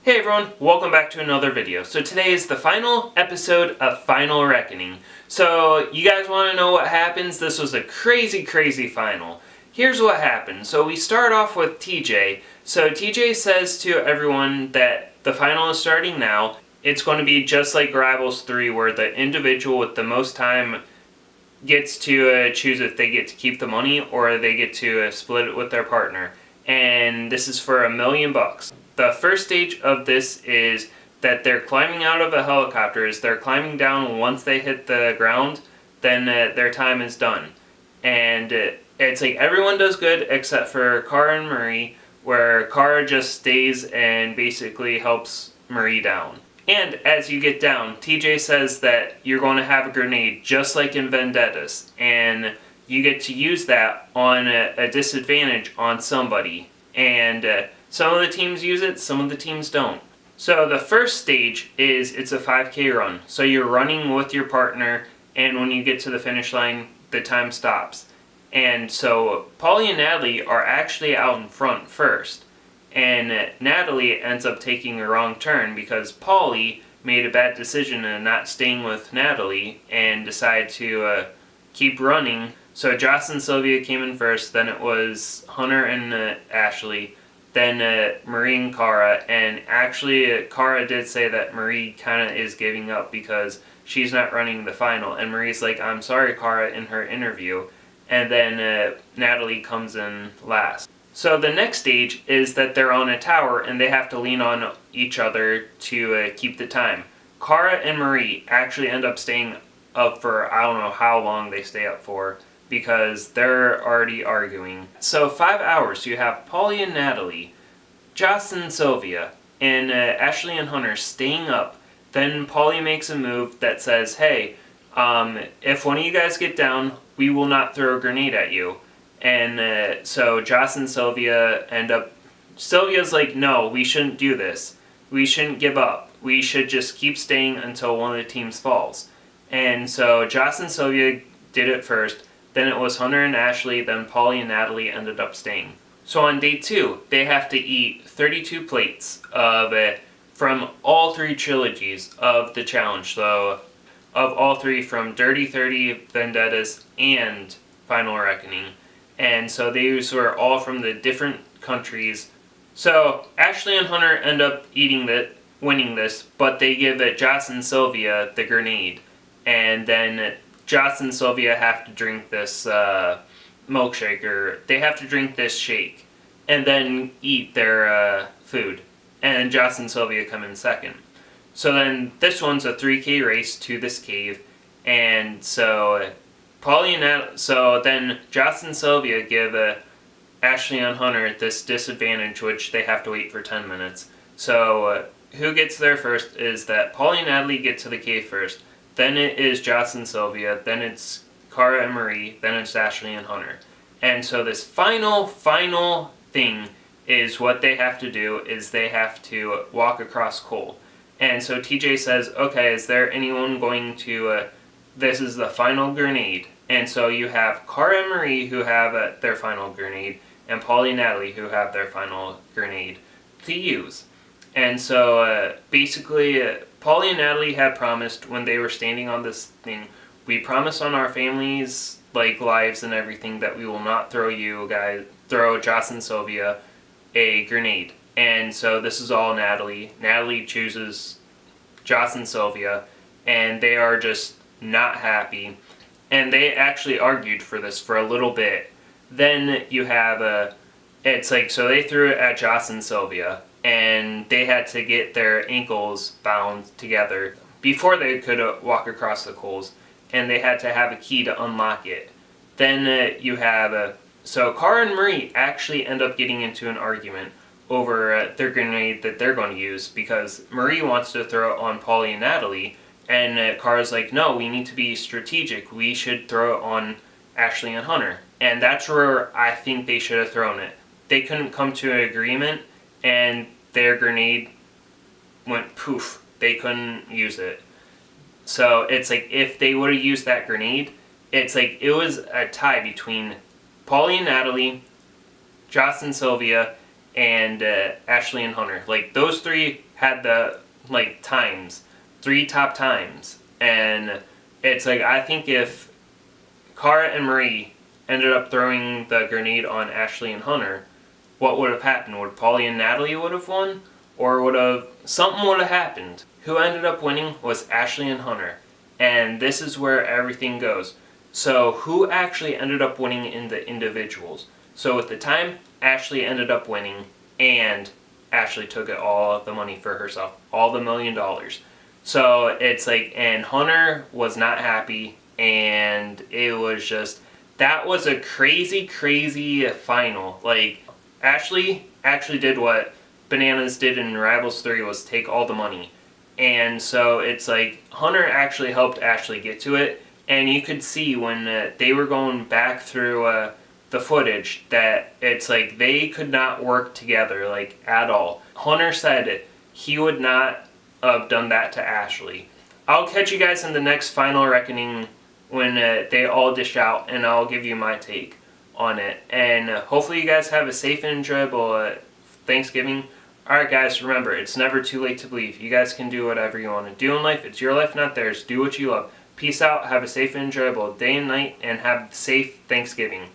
Hey everyone, welcome back to another video. So today is the final episode of Final Reckoning. So you guys want to know what happens? This was a crazy final. Here's what happened. So we start off with TJ. So TJ says to everyone that the final is starting now. It's going to be just like Rivals 3 where the individual with the most time gets to choose if they get to keep the money or they get to split it with their partner. And this is for $1 million. The first stage of this is that they're climbing out of a helicopter. As they're climbing down, once they hit the ground, then their time is done. And it's like everyone does good except for Kara and Marie, where Kara just stays and basically helps Marie down. And as you get down, TJ says that you're going to have a grenade just like in Vendettas, and you get to use that on a disadvantage on somebody. And some of the teams use it, some of the teams don't. So the first stage is it's a 5K run. So you're running with your partner, and when you get to the finish line, the time stops. And so Polly and Natalie are actually out in front first. And Natalie ends up taking a wrong turn because Polly made a bad decision in not staying with Natalie and decided to keep running. So Joss and Sylvia came in first, then it was Hunter and Ashley, then Marie and Kara. And actually Kara did say that Marie kind of is giving up because she's not running the final. And Marie's like, "I'm sorry, Kara," in her interview. And then Natalie comes in last. So the next stage is that they're on a tower and they have to lean on each other to keep the time. Kara and Marie actually end up staying up for, I don't know how long they stay up for, because they're already arguing. So 5 hours, you have Polly and Natalie, Joss and Sylvia, and Ashley and Hunter staying up. Then Polly makes a move that says, "Hey, if one of you guys get down, we will not throw a grenade at you." And so Joss and Sylvia end up... Sylvia's like, "No, we shouldn't do this. We shouldn't give up. We should just keep staying until one of the teams falls." And so Joss and Sylvia did it first. Then it was Hunter and Ashley. Then Polly and Natalie ended up staying. So on day 2, they have to eat 32 plates of from all 3 trilogies of the challenge. So of all 3, from Dirty 30, Vendettas, and Final Reckoning. And so these were all from the different countries. So Ashley and Hunter end up winning this, but they give Joss and Sylvia the grenade. And then Joss and Sylvia have to drink this milkshake, or they have to drink this shake, and then eat their food. And Joss and Sylvia come in second. So then this one's a 3K race to this cave, and so so then Joss and Sylvia give Ashley and Hunter this disadvantage, which they have to wait for 10 minutes. So who gets there first is that Polly and Natalie get to the cave first, then it is Joss and Sylvia, then it's Kara and Marie, then it's Ashley and Hunter. And so this final thing is what they have to do is they have to walk across coal. And so TJ says, "Okay, is there anyone going to... this is the final grenade." And so you have Kara and Marie who have their final grenade, and Polly and Natalie who have their final grenade to use. And so basically, Polly and Natalie had promised when they were standing on this thing, "We promise on our families' lives and everything that we will not throw Joss and Sylvia a grenade." And so this is all Natalie. Natalie chooses Joss and Sylvia, and they are just not happy. And they actually argued for this for a little bit. Then you have it's like, so they threw it at Joss and Sylvia, and they had to get their ankles bound together before they could walk across the coals, and they had to have a key to unlock it. Then you have so Kara and Marie actually end up getting into an argument over their grenade that they're going to use, because Marie wants to throw it on Polly and Natalie, and Kara's like, "No, we need to be strategic. We should throw it on Ashley and Hunter." And that's where I think they should have thrown it. They couldn't come to an agreement, and their grenade went poof. They couldn't use it. So it's like, if they would have used that grenade, it's like it was a tie between Polly and Natalie, Joss and Sylvia, and Ashley and Hunter. Like, those three had the, like, times. 3 top times. And it's like, I think if Cara and Marie ended up throwing the grenade on Ashley and Hunter, what would have happened? Would Paulie and Natalie would have won? Or something would have happened. Who ended up winning was Ashley and Hunter. And this is where everything goes. So who actually ended up winning in the individuals? So at the time, Ashley ended up winning, and Ashley took all of the money for herself. All the $1 million. So it's like, and Hunter was not happy, and it was just, that was a crazy, crazy final. Like, Ashley actually did what Bananas did in Rivals 3, was take all the money. And so it's like, Hunter actually helped Ashley get to it, and you could see when they were going back through the footage that it's like they could not work together, like, at all. Hunter said he would not have done that to Ashley. I'll catch you guys in the next Final Reckoning when they all dish out, and I'll give you my take on it. And hopefully you guys have a safe and enjoyable Thanksgiving. Alright guys, remember, it's never too late to believe. You guys can do whatever you want to do in life. It's your life, not theirs. Do what you love. Peace out, have a safe and enjoyable day and night, and have safe Thanksgiving.